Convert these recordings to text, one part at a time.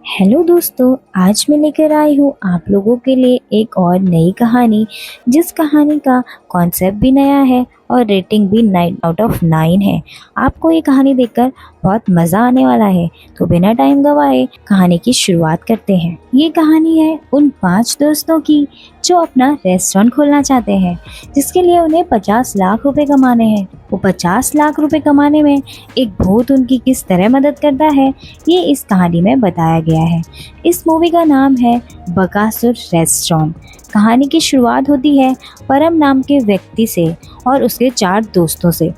Hello दोस्तों, आज मैं लेकर आई हूँ आप लोगों के लिए एक और नई कहानी। जिस कहानी का कॉन्सेप्ट भी नया है और रेटिंग भी 9 आउट ऑफ 9 है। आपको ये कहानी देखकर बहुत मज़ा आने वाला है। तो बिना टाइम गवाए कहानी की शुरुआत करते हैं। ये कहानी है उन 5 दोस्तों की जो अपना रेस्टोरेंट खोलना चाहते हैं, जिसके लिए उन्हें 50 लाख रुपए कमाने हैं। वो 50 लाख रुपए कमाने में एक भूत उनकी किस तरह मदद करता है, ये इस कहानी में बताया गया है। इस मूवी का नाम है बकासुर रेस्टोरेंट। कहानी की शुरुआत होती है परम नाम के व्यक्ति से और उसके 4 दोस्तों से।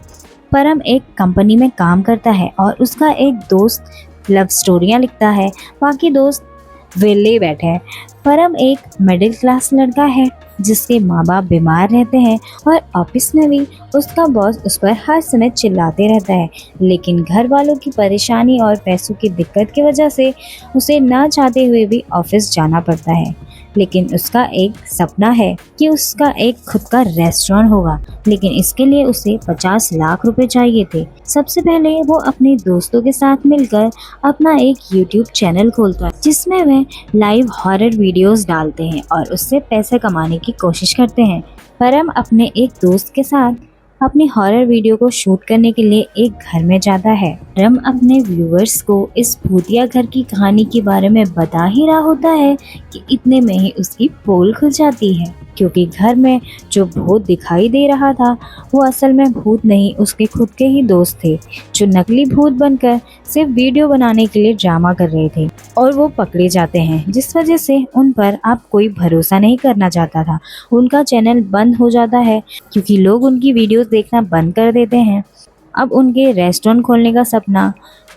परम एक कंपनी में काम करता है और उसका एक दोस्त लव स्टोरियाँ लिखता है, बाकी दोस्त वेले बैठे हैं। परम एक मिडिल क्लास लड़का है जिसके माँ बाप बीमार रहते हैं और ऑफिस में भी उसका बॉस उस पर हर समय चिल्लाते रहता है, लेकिन घर वालों की परेशानी और पैसों की दिक्कत की वजह से उसे ना चाहते हुए भी ऑफिस जाना पड़ता है। लेकिन उसका एक सपना है कि उसका एक खुद का रेस्टोरेंट होगा, लेकिन इसके लिए उसे 50 लाख रुपए चाहिए थे। सबसे पहले वो अपने दोस्तों के साथ मिलकर अपना एक यूट्यूब चैनल खोलता है, जिसमें वह लाइव हॉरर वीडियोस डालते हैं और उससे पैसे कमाने की कोशिश करते हैं। परम अपने एक दोस्त के साथ अपनी हॉरर वीडियो को शूट करने के लिए एक घर में जाता है। परम अपने व्यूअर्स को इस भूतिया घर की कहानी के बारे में बता ही रहा होता है कि इतने में ही उसकी पोल खुल जाती है, क्योंकि घर में जो भूत दिखाई दे रहा था वो असल में भूत नहीं, उसके खुद के ही दोस्त थे जो नकली भूत बनकर सिर्फ वीडियो बनाने के लिए ड्रामा कर रहे थे और वो पकड़े जाते हैं, जिस वजह से उन पर अब कोई भरोसा नहीं करना चाहता था। उनका चैनल बंद हो जाता है क्योंकि लोग उनकी वीडियोस देखना बंद कर देते हैं। अब उनके रेस्टोरेंट खोलने का सपना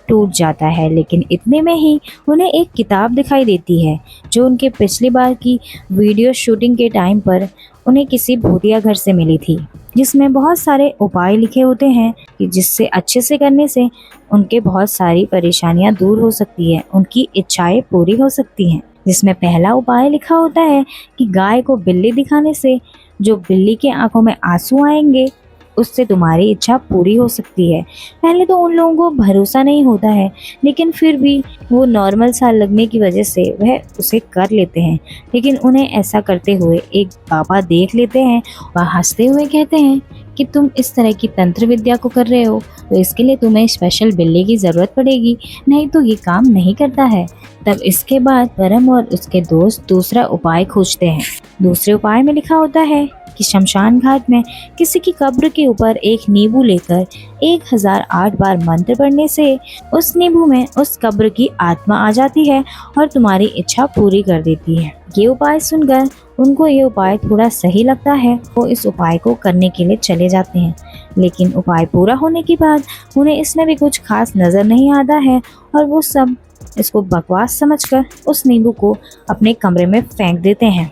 टूट जाता है, लेकिन इतने में ही उन्हें एक किताब दिखाई देती है जो उनके पिछली बार की वीडियो शूटिंग के टाइम पर उन्हें किसी भूतिया घर से मिली थी, जिसमें बहुत सारे उपाय लिखे होते हैं कि जिससे अच्छे से करने से उनके बहुत सारी परेशानियां दूर हो सकती है, उनकी इच्छाएं पूरी हो सकती हैं। जिसमें पहला उपाय लिखा होता है कि गाय को बिल्ली दिखाने से जो बिल्ली के आंखों में आंसू आएंगे उससे तुम्हारी इच्छा पूरी हो सकती है। पहले तो उन लोगों को भरोसा नहीं होता है, लेकिन फिर भी वो नॉर्मल सा लगने की वजह से वह उसे कर लेते हैं। लेकिन उन्हें ऐसा करते हुए एक बाबा देख लेते हैं। वह हंसते हुए कहते हैं कि तुम इस तरह की तंत्र विद्या को कर रहे हो तो इसके लिए तुम्हें स्पेशल बिल्ली की ज़रूरत पड़ेगी, नहीं तो ये काम नहीं करता है। तब इसके बाद परम और उसके दोस्त दूसरा उपाय खोजते हैं। दूसरे उपाय में लिखा होता है कि शमशान घाट में किसी की कब्र के ऊपर एक नींबू लेकर 1008 बार मंत्र पढ़ने से उस नींबू में उस कब्र की आत्मा आ जाती है और तुम्हारी इच्छा पूरी कर देती है। ये उपाय सुनकर उनको ये उपाय थोड़ा सही लगता है। वो इस उपाय को करने के लिए चले जाते हैं, लेकिन उपाय पूरा होने के बाद उन्हें इसमें भी कुछ खास नज़र नहीं आता है और वो सब इसको बकवास समझकर उस नींबू को अपने कमरे में फेंक देते हैं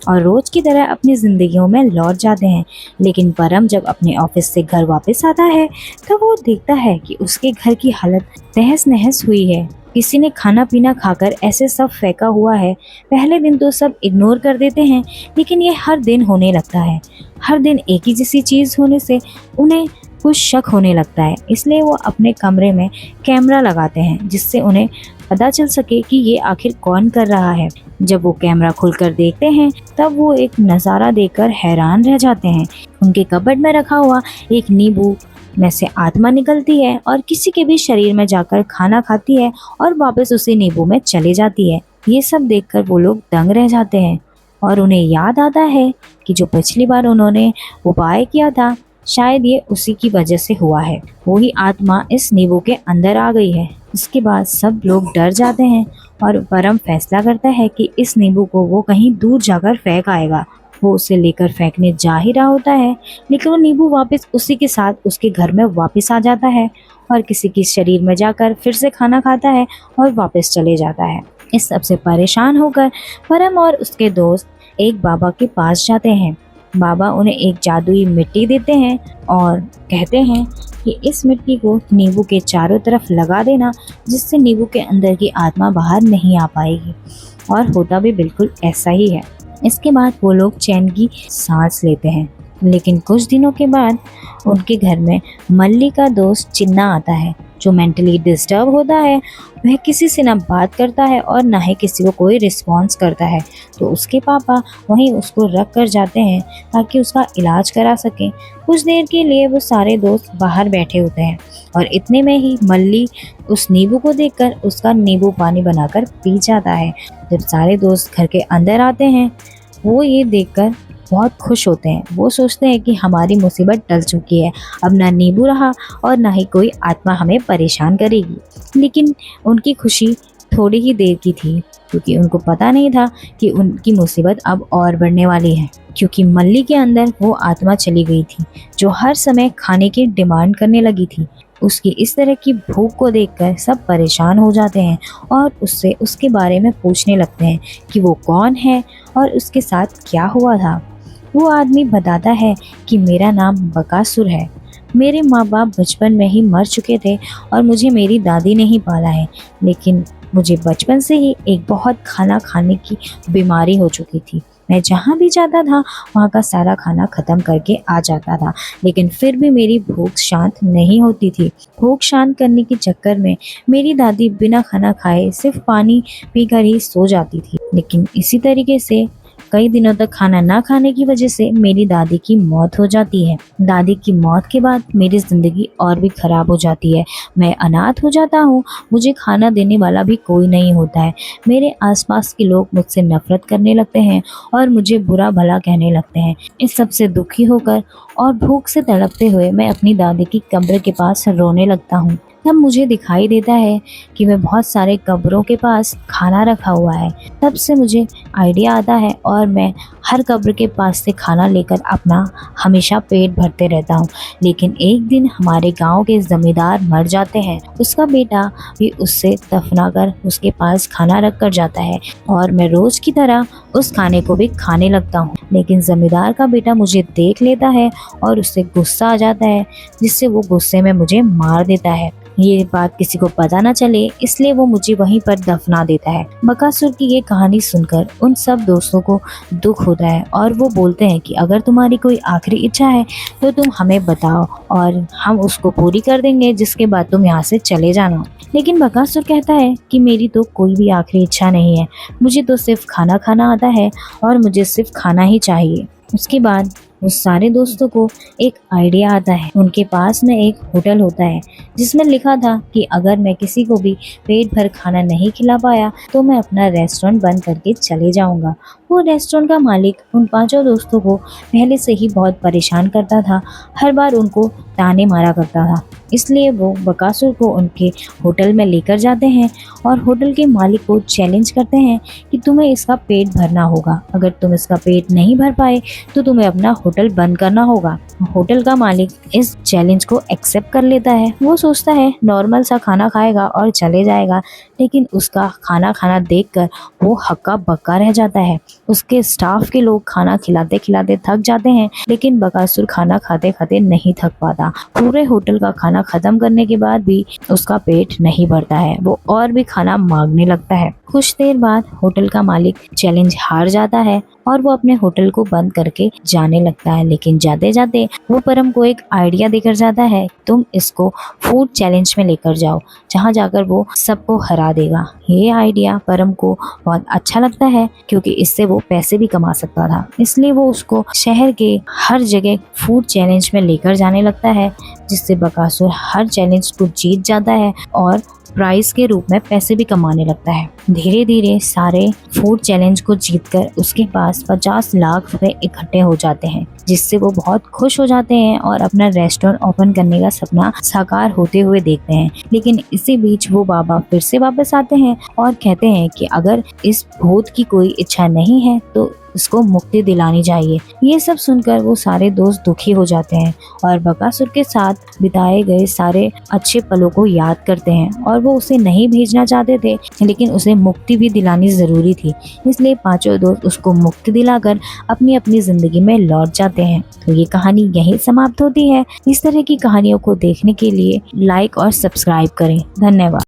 और रोज की तरह अपनी जिंदगियों में लौट जाते हैं। लेकिन परम जब अपने ऑफिस से घर वापस आता है तब वो देखता है कि उसके घर की हालत तहस नहस हुई है। किसी ने खाना पीना खाकर ऐसे सब फेंका हुआ है। पहले दिन तो सब इग्नोर कर देते हैं, लेकिन ये हर दिन होने लगता है। हर दिन एक ही जैसी चीज़ होने से उन्हें कुछ शक होने लगता है, इसलिए वो अपने कमरे में कैमरा लगाते हैं जिससे उन्हें पता चल सके कि ये आखिर कौन कर रहा है। जब वो कैमरा खुलकर देखते हैं तब वो एक नज़ारा देखकर हैरान रह जाते हैं। उनके कबर्ड में रखा हुआ एक नींबू में से आत्मा निकलती है और किसी के भी शरीर में जाकर खाना खाती है और वापस उसी नींबू में चली जाती है। ये सब देखकर वो लोग दंग रह जाते हैं और उन्हें याद आता है कि जो पिछली बार उन्होंने उपाय किया था शायद ये उसी की वजह से हुआ है। वही आत्मा इस नींबू के अंदर आ गई है। इसके बाद सब लोग डर जाते हैं और परम फैसला करता है कि इस नींबू को वो कहीं दूर जाकर फेंक आएगा। वो उसे लेकर फेंकने जा ही रहा होता है, लेकिन वो नींबू वापस उसी के साथ उसके घर में वापस आ जाता है और किसी के शरीर में जाकर फिर से खाना खाता है और वापस चले जाता है। इस सब से परेशान होकर परम और उसके दोस्त एक बाबा के पास जाते हैं। बाबा उन्हें एक जादुई मिट्टी देते हैं और कहते हैं कि इस मिट्टी को नींबू के चारों तरफ लगा देना, जिससे नींबू के अंदर की आत्मा बाहर नहीं आ पाएगी। और होता भी बिल्कुल ऐसा ही है। इसके बाद वो लोग चैन की सांस लेते हैं। लेकिन कुछ दिनों के बाद उनके घर में मल्ली का दोस्त चिन्ना आता है, जो मेंटली डिस्टर्ब होता है। वह किसी से ना बात करता है और ना ही किसी को कोई रिस्पॉन्स करता है। तो उसके पापा वहीं उसको रख कर जाते हैं ताकि उसका इलाज करा सकें। कुछ देर के लिए वो सारे दोस्त बाहर बैठे होते हैं और इतने में ही मल्ली उस नींबू को देखकर उसका नींबू पानी बनाकर पी जाता है। जब सारे दोस्त घर के अंदर आते हैं, वो ये देखकर बहुत खुश होते हैं। वो सोचते हैं कि हमारी मुसीबत टल चुकी है, अब ना नींबू रहा और ना ही कोई आत्मा हमें परेशान करेगी। लेकिन उनकी खुशी थोड़ी ही देर की थी, क्योंकि उनको पता नहीं था कि उनकी मुसीबत अब और बढ़ने वाली है। क्योंकि मल्ली के अंदर वो आत्मा चली गई थी, जो हर समय खाने की डिमांड करने लगी थी। उसकी इस तरह की भूख को देखकर सब परेशान हो जाते हैं और उससे उसके बारे में पूछने लगते हैं कि वो कौन है और उसके साथ क्या हुआ था। वो आदमी बताता है कि मेरा नाम बकासुर है। मेरे माँ बाप बचपन में ही मर चुके थे और मुझे मेरी दादी ने ही पाला है। लेकिन मुझे बचपन से ही एक बहुत खाना खाने की बीमारी हो चुकी थी। मैं जहाँ भी जाता था वहाँ का सारा खाना ख़त्म करके आ जाता था, लेकिन फिर भी मेरी भूख शांत नहीं होती थी। भूख शांत करने के चक्कर में मेरी दादी बिना खाना खाए सिर्फ पानी पीकर ही सो जाती थी। लेकिन इसी तरीके से कई दिनों तक खाना ना खाने की वजह से मेरी दादी की मौत हो जाती है। दादी की मौत के बाद मेरी ज़िंदगी और भी ख़राब हो जाती है। मैं अनाथ हो जाता हूँ, मुझे खाना देने वाला भी कोई नहीं होता है। मेरे आसपास के लोग मुझसे नफरत करने लगते हैं और मुझे बुरा भला कहने लगते हैं। इस सब से दुखी होकर और भूख से तड़पते हुए मैं अपनी दादी की कब्र के पास रोने लगता हूँ। तब मुझे दिखाई देता है कि मैं बहुत सारे कब्रों के पास खाना रखा हुआ है। तब से मुझे आइडिया आता है और मैं हर कब्र के पास से खाना लेकर अपना हमेशा पेट भरते रहता हूँ। लेकिन एक दिन हमारे गांव के जमींदार मर जाते हैं। उसका बेटा भी उससे दफना कर उसके पास खाना रख कर जाता है और मैं रोज की तरह उस खाने को भी खाने लगता हूँ। लेकिन जमींदार का बेटा मुझे देख लेता है और उससे गुस्सा आ जाता है, जिससे वो गुस्से में मुझे मार देता है। ये बात किसी को पता न चले, इसलिए वो मुझे वहीं पर दफना देता है। बकासुर की ये कहानी सुनकर उन सब दोस्तों को दुख होता है और वो बोलते हैं कि अगर तुम्हारी कोई आखिरी इच्छा है तो तुम हमें बताओ और हम उसको पूरी कर देंगे, जिसके बाद तुम यहाँ से चले जाना। लेकिन बकासुर कहता है कि मेरी तो कोई भी आखिरी इच्छा नहीं है, मुझे तो सिर्फ खाना खाना आता है और मुझे सिर्फ खाना ही चाहिए। उसके बाद उस सारे दोस्तों को एक आइडिया आता है। उनके पास में एक होटल होता है जिसमें लिखा था कि अगर मैं किसी को भी पेट भर खाना नहीं खिला पाया तो मैं अपना रेस्टोरेंट बंद करके चले जाऊंगा। वो रेस्टोरेंट का मालिक उन पांचों दोस्तों को पहले से ही बहुत परेशान करता था, हर बार उनको ताने मारा करता था। इसलिए वो बकासुर को उनके होटल में लेकर जाते हैं और होटल के मालिक को चैलेंज करते हैं कि तुम्हें इसका पेट भरना होगा। अगर तुम इसका पेट नहीं भर पाए तो तुम्हें अपना होटल बंद करना होगा। होटल का मालिक इस चैलेंज को एक्सेप्ट कर लेता है। वो सोचता है नॉर्मल सा खाना खाएगा और चले जाएगा, लेकिन उसका खाना देखकर वो हक्का बक्का रह जाता है। उसके स्टाफ के लोग खाना खिलाते खिलाते थक जाते हैं, लेकिन बकासुर खाना खाते खाते नहीं थक पाता। पूरे होटल का खाना खत्म करने के बाद भी उसका पेट नहीं भरता है। वो और भी खाना मांगने लगता है। कुछ देर बाद होटल का मालिक चैलेंज हार जाता है और वो अपने होटल को बंद करके जाने लगता है। लेकिन जाते जाते वो परम को एक आइडिया देकर जाता है, तुम इसको फूड चैलेंज में लेकर जाओ, जहाँ जाकर वो सबको हरा देगा। ये आइडिया परम को बहुत अच्छा लगता है, क्योंकि इससे वो पैसे भी कमा सकता था। इसलिए वो उसको शहर के हर जगह फूड चैलेंज में लेकर जाने लगता है, जिससे बकासुर हर चैलेंज को जीत जाता है और प्राइज के रूप में पैसे भी कमाने लगता है। धीरे धीरे सारे फूड चैलेंज को जीतकर उसके पास 50 लाख रुपए इकट्ठे हो जाते हैं, जिससे वो बहुत खुश हो जाते हैं और अपना रेस्टोरेंट ओपन करने का सपना साकार होते हुए देखते हैं। लेकिन इसी बीच वो बाबा फिर से वापस आते हैं और कहते हैं कि अगर इस भूत की कोई इच्छा नहीं है तो इसको मुक्ति दिलानी चाहिए। ये सब सुनकर वो सारे दोस्त दुखी हो जाते हैं और बकासुर के साथ बिताए गए सारे अच्छे पलों को याद करते हैं। और वो उसे नहीं भेजना चाहते थे, लेकिन उसे मुक्ति भी दिलानी जरूरी थी। इसलिए पांचों दोस्त उसको मुक्ति दिलाकर अपनी अपनी जिंदगी में लौट जाते हैं। तो ये कहानी यहीं समाप्त होती है। इस तरह की कहानियों को देखने के लिए लाइक और सब्सक्राइब करें। धन्यवाद।